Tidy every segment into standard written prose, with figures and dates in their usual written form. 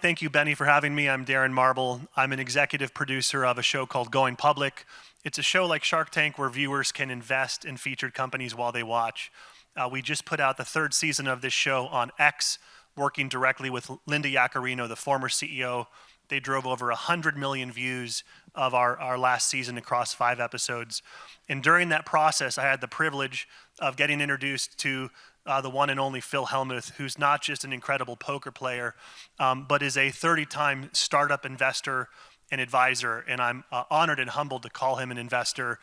Thank you, Benny, for having me. I'm Darren Marble. I'm an executive producer of a show called Going Public. It's a show like Shark Tank where viewers can invest in featured companies while they watch. We just put out the third season of this show on X, working directly with Linda Yaccarino, the former CEO. They drove over 100 million views of our last season across 5 episodes. And during that process, I had the privilege of getting introduced to the one and only Phil Hellmuth, who's not just an incredible poker player, but is a 30-time startup investor and advisor. And I'm honored and humbled to call him an investor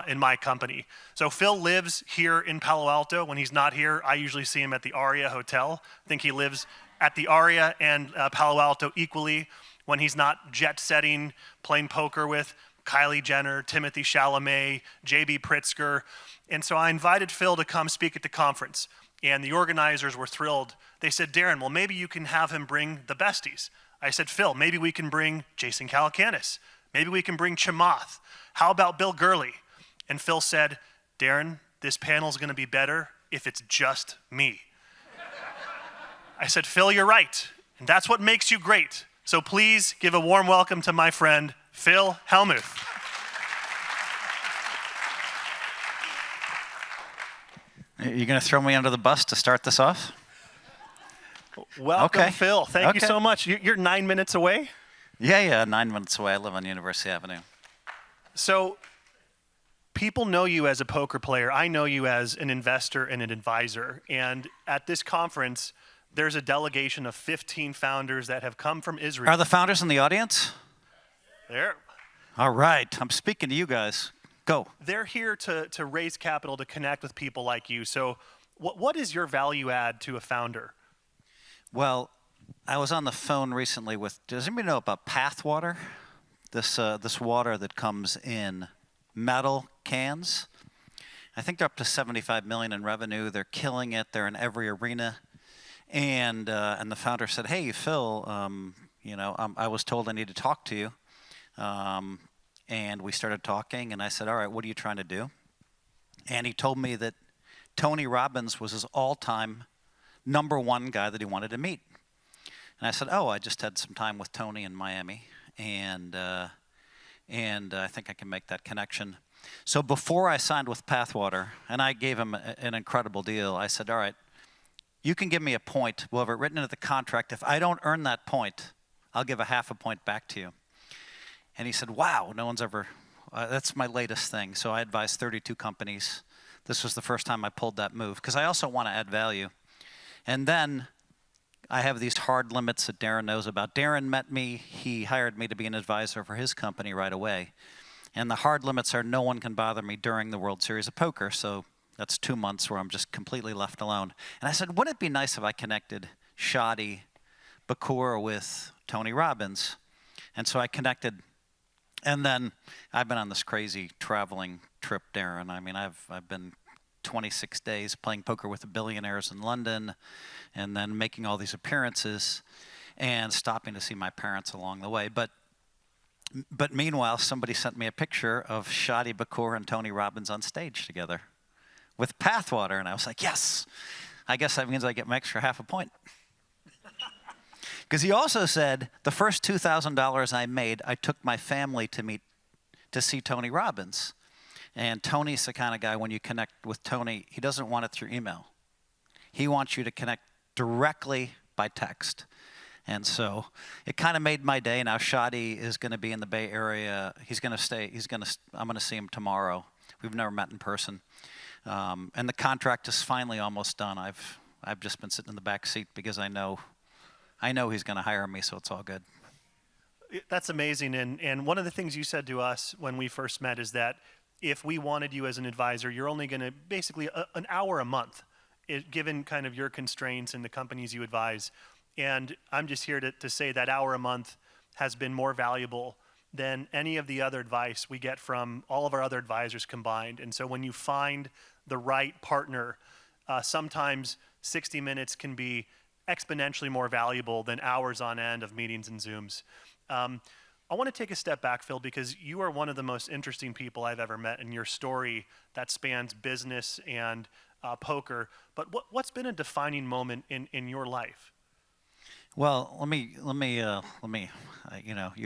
in my company. So Phil lives here in Palo Alto. When he's not here, I usually see him at the Aria Hotel. I think he lives at the Aria and Palo Alto equally when he's not jet setting, playing poker with Kylie Jenner, Timothy Chalamet, J.B. Pritzker. And so I invited Phil to come speak at the conference. And the organizers were thrilled. They said, Darren, well, maybe you can have him bring the besties. I said, Phil, maybe we can bring Jason Calacanis. Maybe we can bring Chamath. How about Bill Gurley? And Phil said, Darren, this panel's going to be better if it's just me. I said, Phil, you're right. And that's what makes you great. So please give a warm welcome to my friend, Phil Hellmuth. You're going to throw me under the bus to start this off? Welcome, okay. Phil. Thank you so much. You're 9 minutes away? Yeah, 9 minutes away. I live on University Avenue. So people know you as a poker player. I know you as an investor and an advisor. And at this conference, there's a delegation of 15 founders that have come from Israel. Are the founders in the audience? There. All right. I'm speaking to you guys. Go. They're here to raise capital, to connect with people like you. So what is your value add to a founder? Well, I was on the phone recently with, does anybody know about Path Water? This water that comes in metal cans. I think they're up to $75 million in revenue. They're killing it. They're in every arena. And the founder said, hey, Phil, I was told I need to talk to you. And we started talking, and I said, all right, what are you trying to do? And he told me that Tony Robbins was his all-time #1 guy that he wanted to meet. And I said, oh, I just had some time with Tony in Miami, and I think I can make that connection. So before I signed with Pathwater, and I gave him an incredible deal, I said, all right, you can give me a point. We'll have it written into the contract. If I don't earn that point, I'll give a half a point back to you. And he said, wow, no one's ever, that's my latest thing. So I advised 32 companies. This was the first time I pulled that move, because I also want to add value. And then I have these hard limits that Darren knows about. Darren met me. He hired me to be an advisor for his company right away. And the hard limits are no one can bother me during the World Series of Poker. So that's 2 months where I'm just completely left alone. And I said, wouldn't it be nice if I connected Shadi Bakur with Tony Robbins? And so I connected. And then I've been on this crazy traveling trip, Darren. I mean, I've been 26 days playing poker with the billionaires in London, and then making all these appearances, and stopping to see my parents along the way. But meanwhile, somebody sent me a picture of Shadi Bakur and Tony Robbins on stage together with Pathwater, and I was like, yes, I guess that means I get my extra half a point. Because he also said, the first $2,000 I made, I took my family to see Tony Robbins. And Tony's the kind of guy, when you connect with Tony, he doesn't want it through email. He wants you to connect directly by text. And so it kind of made my day. Now Shadi is going to be in the Bay Area. He's going to stay. I'm going to see him tomorrow. We've never met in person. And the contract is finally almost done. I've just been sitting in the back seat because I know he's going to hire me, so it's all good. That's amazing. And one of the things you said to us when we first met is that if we wanted you as an advisor, you're only going to basically an hour a month, given kind of your constraints and the companies you advise. And I'm just here to say that hour a month has been more valuable than any of the other advice we get from all of our other advisors combined. And so when you find the right partner, sometimes 60 minutes can be exponentially more valuable than hours on end of meetings and Zooms. I want to take a step back, Phil, because you are one of the most interesting people I've ever met in your story that spans business and poker. But what's been a defining moment in your life? Well, you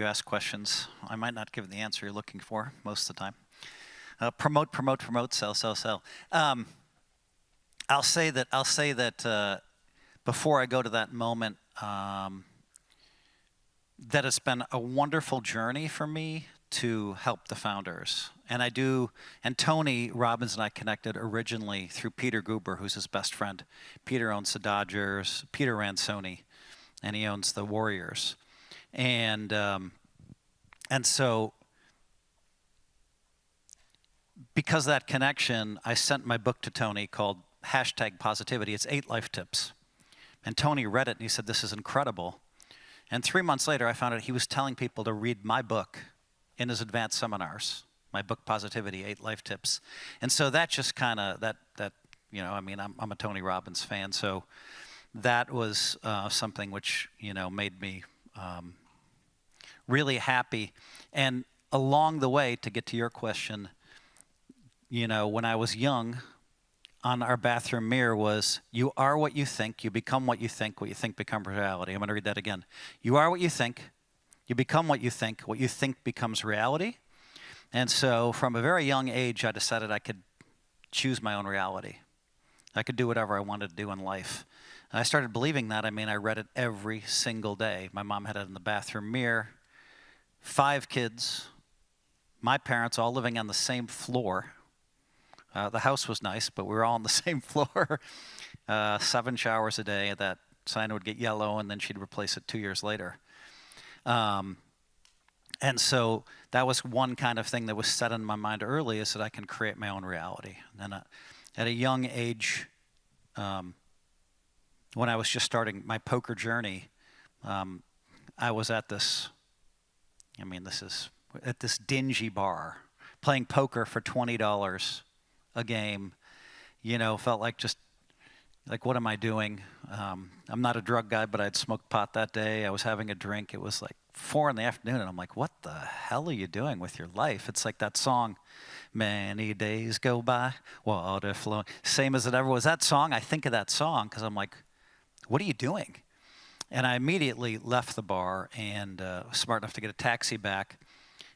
ask questions. I might not give the answer you're looking for most of the time. Promote, sell. I'll say that before I go to that moment, that it's been a wonderful journey for me to help the founders. And Tony Robbins and I connected originally through Peter Guber, who's his best friend. Peter owns the Dodgers, Peter ran Sony, and he owns the Warriors. And so because of that connection, I sent my book to Tony called #Positivity. It's 8 life tips. And Tony read it and he said, this is incredible. And 3 months later, I found out he was telling people to read my book in his advanced seminars, my book Positivity, 8 life tips. And so that just kind of, I'm a Tony Robbins fan. So that was something which, made me really happy. And along the way, to get to your question, when I was young, on our bathroom mirror was, you are what you think, you become what you think becomes reality. I'm going to read that again. You are what you think become what you think becomes reality. And so from a very young age, I decided I could choose my own reality. I could do whatever I wanted to do in life. And I started believing that. I read it every single day. My mom had it in the bathroom mirror. 5 kids, my parents all living on the same floor. The house was nice, but we were all on the same floor. 7 showers a day. That sign would get yellow, and then she'd replace it 2 years later. And so that was one kind of thing that was set in my mind early, is that I can create my own reality. And then at a young age, when I was just starting my poker journey, I was at this dingy bar, playing poker for $20 a game. Felt like what am I doing? I'm not a drug guy, but I'd smoked pot that day. I was having a drink. It was like 4 PM, and I'm like, what the hell are you doing with your life? It's like that song, many days go by, water flowing. Same as it ever was. That song, I think of that song because I'm like, what are you doing? And I immediately left the bar and was smart enough to get a taxi back.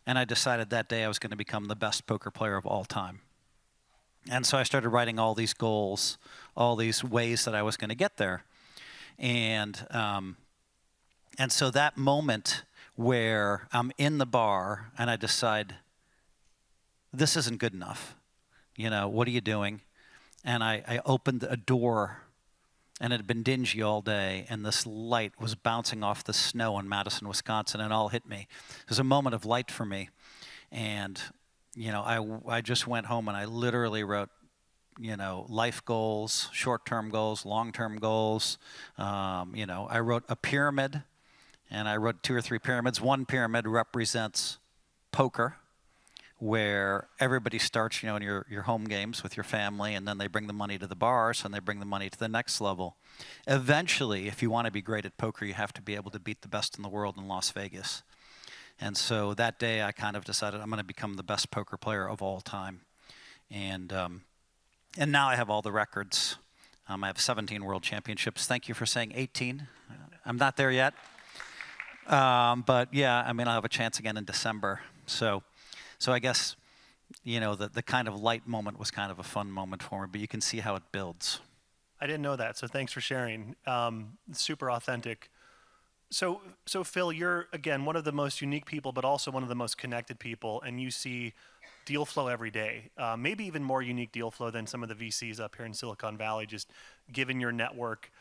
And I decided that day I was going to become the best poker player of all time. And so I started writing all these goals, all these ways that I was going to get there. And so that moment where I'm in the bar and I decide, this isn't good enough. What are you doing? And I opened a door, and it had been dingy all day, and this light was bouncing off the snow in Madison, Wisconsin, and it all hit me. It was a moment of light for me. And I just went home and I literally wrote, life goals, short-term goals, long-term goals. I wrote a pyramid, and I wrote 2 or 3 pyramids. One pyramid represents poker, where everybody starts, in your home games with your family, and then they bring the money to the bars, and they bring the money to the next level. Eventually, if you want to be great at poker, you have to be able to beat the best in the world in Las Vegas. And so that day, I kind of decided I'm going to become the best poker player of all time. And now I have all the records. I have 17 world championships. Thank you for saying 18. I'm not there yet. But yeah, I'll have a chance again in December. So I guess, the kind of light moment was kind of a fun moment for me, but you can see how it builds. I didn't know that, so thanks for sharing. Super authentic. So Phil, you're, again, one of the most unique people, but also one of the most connected people, and you see deal flow every day, maybe even more unique deal flow than some of the VCs up here in Silicon Valley, just given your network.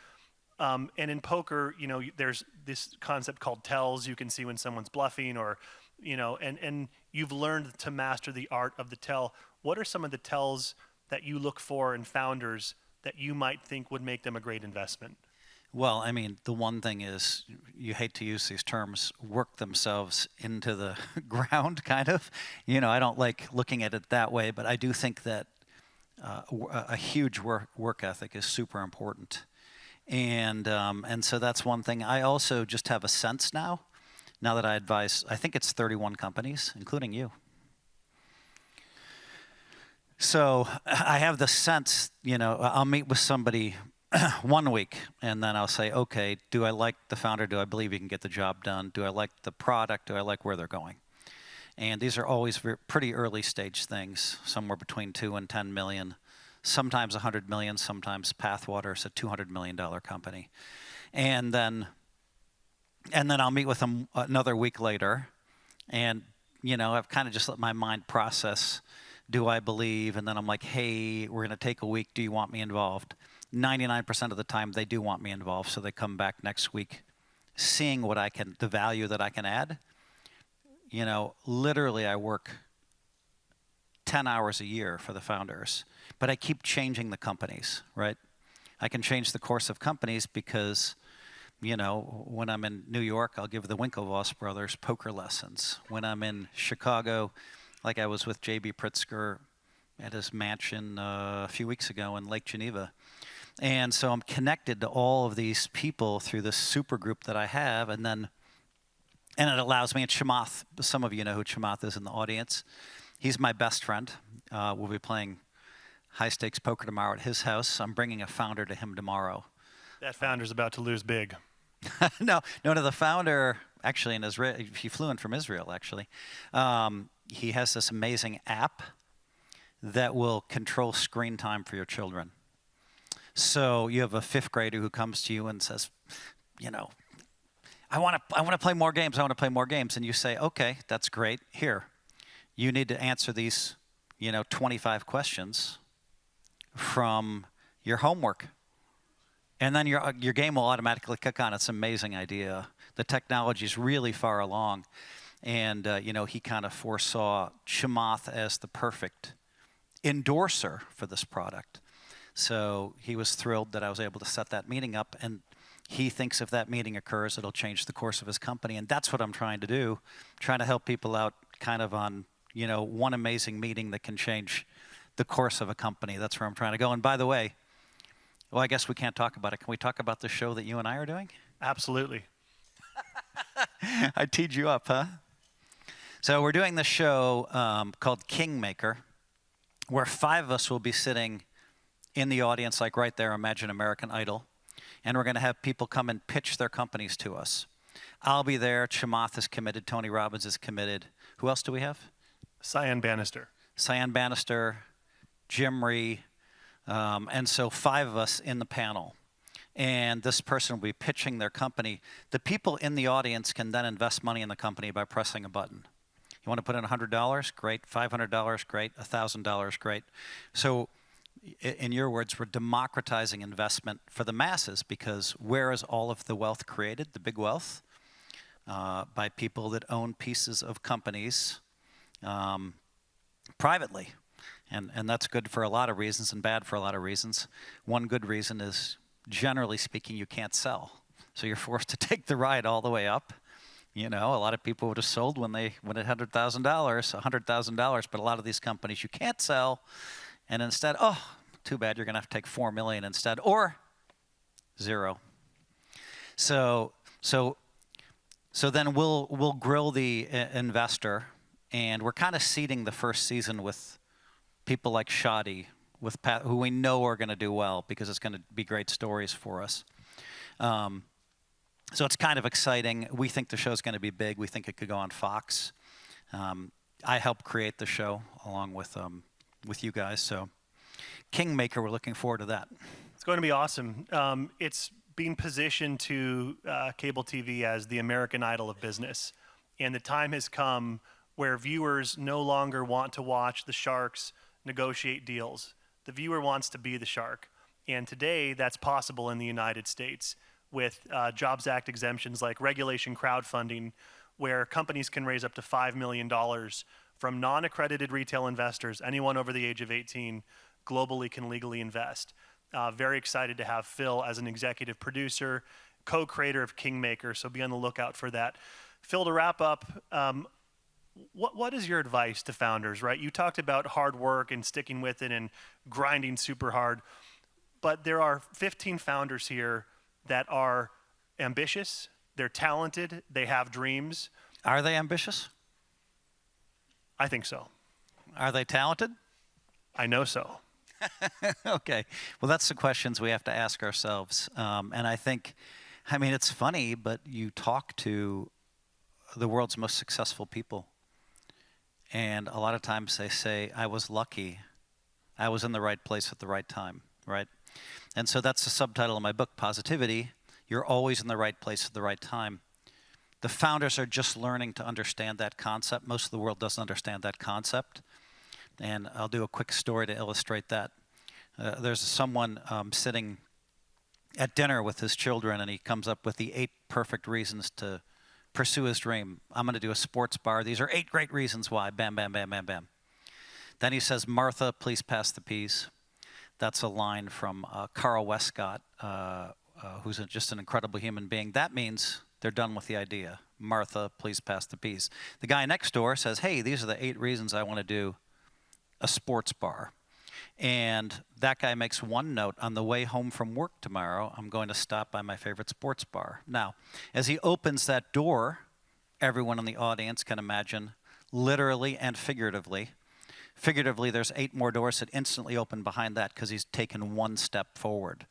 And in poker, there's this concept called tells. You can see when someone's bluffing, or, and you've learned to master the art of the tell. What are some of the tells that you look for in founders that you might think would make them a great investment? Well, the one thing is, you hate to use these terms, work themselves into the ground, kind of. I don't like looking at it that way, but I do think that a huge work ethic is super important. And so that's one thing. I also just have a sense now that I advise, I think it's 31 companies, including you. So I have the sense, I'll meet with somebody 1 week, and then I'll say, okay, do I like the founder? Do I believe he can get the job done? Do I like the product? Do I like where they're going? And these are always pretty early stage things, somewhere between 2 and 10 million, sometimes 100 million, sometimes Pathwater is a $200 million company. And then I'll meet with them another week later, and I've kind of just let my mind process, do I believe? And then I'm like, hey, we're going to take a week. Do you want me involved? 99% of the time they do want me involved, so they come back next week seeing the value that I can add. Literally I work 10 hours a year for the founders, but I keep changing the companies, right? I can change the course of companies because, when I'm in New York, I'll give the Winklevoss brothers poker lessons. When I'm in Chicago, like I was with J.B. Pritzker at his mansion a few weeks ago in Lake Geneva. And so I'm connected to all of these people through this super group that I have, and it allows me, and Chamath, some of you know who Chamath is in the audience. He's my best friend. We'll be playing high-stakes poker tomorrow at his house. I'm bringing a founder to him tomorrow. That founder's about to lose big. No, the founder, actually in Israel, he flew in from Israel, actually. He has this amazing app that will control screen time for your children. So you have a 5th grader who comes to you and says, I want to play more games. I want to play more games. And you say, okay, that's great. Here, you need to answer these, 25 questions from your homework. And then your game will automatically kick on. It's an amazing idea. The technology is really far along. And, he kind of foresaw Chamath as the perfect endorser for this product. So he was thrilled that I was able to set that meeting up. And he thinks if that meeting occurs, it'll change the course of his company. And that's what I'm trying to do, trying to help people out kind of on, one amazing meeting that can change the course of a company. That's where I'm trying to go. And by the way, well, I guess we can't talk about it. Can we talk about the show that you and I are doing? Absolutely. I teed you up, huh? So we're doing this show called Kingmaker, where 5 of us will be sitting in the audience, like right there, imagine American Idol. And we're going to have people come and pitch their companies to us. I'll be there. Chamath is committed. Tony Robbins is committed. Who else do we have? Cyan Bannister, Jim Ree. And so 5 of us in the panel. And this person will be pitching their company. The people in the audience can then invest money in the company by pressing a button. You want to put in $100? Great. $500? Great. $1,000? Great. So in your words, we're democratizing investment for the masses, because where is all of the wealth created, the big wealth? By people that own pieces of companies privately. And that's good for a lot of reasons and bad for a lot of reasons. One good reason is, generally speaking, you can't sell. So you're forced to take the ride all the way up. A lot of people would have sold when it had $100,000, but a lot of these companies you can't sell. And instead, too bad, you're going to have to take $4 million instead, or 0. So then we'll grill the investor, and we're kind of seeding the first season with people like Shadi, with Pat, who we know are going to do well because it's going to be great stories for us. So it's kind of exciting. We think the show's going to be big. We think it could go on Fox. I helped create the show along with you guys. So Kingmaker, we're looking forward to that. It's going to be awesome. It's being positioned to cable TV as the American Idol of business. And the time has come where viewers no longer want to watch the sharks negotiate deals. The viewer wants to be the shark. And today, that's possible in the United States with Jobs Act exemptions like regulation crowdfunding, where companies can raise up to $5 million from non-accredited retail investors. Anyone over the age of 18 globally can legally invest. Very excited to have Phil as an executive producer, co-creator of Kingmaker, so be on the lookout for that. Phil, to wrap up, what is your advice to founders, right? You talked about hard work and sticking with it and grinding super hard, but there are 15 founders here that are ambitious, they're talented, they have dreams. Are they ambitious? I think so. Are they talented? I know so. Okay. Well, that's the questions we have to ask ourselves. And I think, I mean, it's funny, but you talk to the world's most successful people, and a lot of times they say, I was lucky. I was in the right place at the right time, right? And so that's the subtitle of my book, Positivity. You're always in the right place at the right time. The founders are just learning to understand that concept. Most of the world doesn't understand that concept. And I'll do a quick story to illustrate that. There's someone sitting at dinner with his children, and he comes up with the 8 perfect reasons to pursue his dream. I'm going to do a sports bar. These are 8 great reasons why. Bam, bam, bam, bam, bam. Then he says, Martha, please pass the peas. That's a line from Carl Westcott, who's just an incredible human being. That means they're done with the idea. Martha, please pass the peas. The guy next door says, hey, these are the 8 reasons I want to do a sports bar. And that guy makes one note: on the way home from work tomorrow, I'm going to stop by my favorite sports bar. Now, as he opens that door, everyone in the audience can imagine, literally and figuratively. Figuratively, there's 8 more doors that instantly open behind that because he's taken one step forward.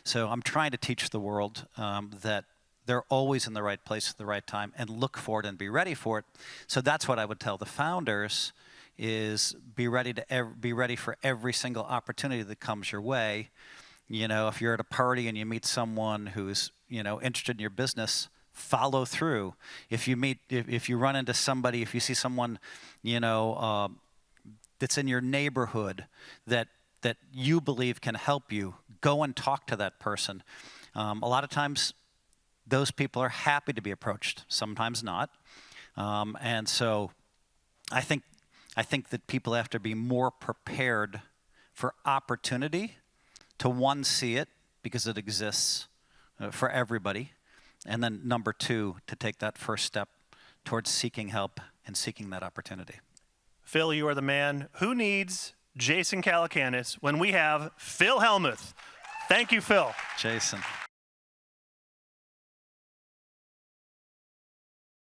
So I'm trying to teach the world that they're always in the right place at the right time, and look for it and be ready for it. So that's what I would tell the founders: is be ready for every single opportunity that comes your way. You know, if you're at a party and you meet someone who's, you know, interested in your business, follow through. If you run into somebody, if you see someone, you know, that's in your neighborhood that you believe can help you, go and talk to that person. A lot of times, those people are happy to be approached. Sometimes not. And so, I think that people have to be more prepared for opportunity to, one, see it because it exists for everybody, and then number 2, to take that first step towards seeking help and seeking that opportunity. Phil, you are the man. Who needs Jason Calacanis when we have Phil Hellmuth? Thank you, Phil. Jason.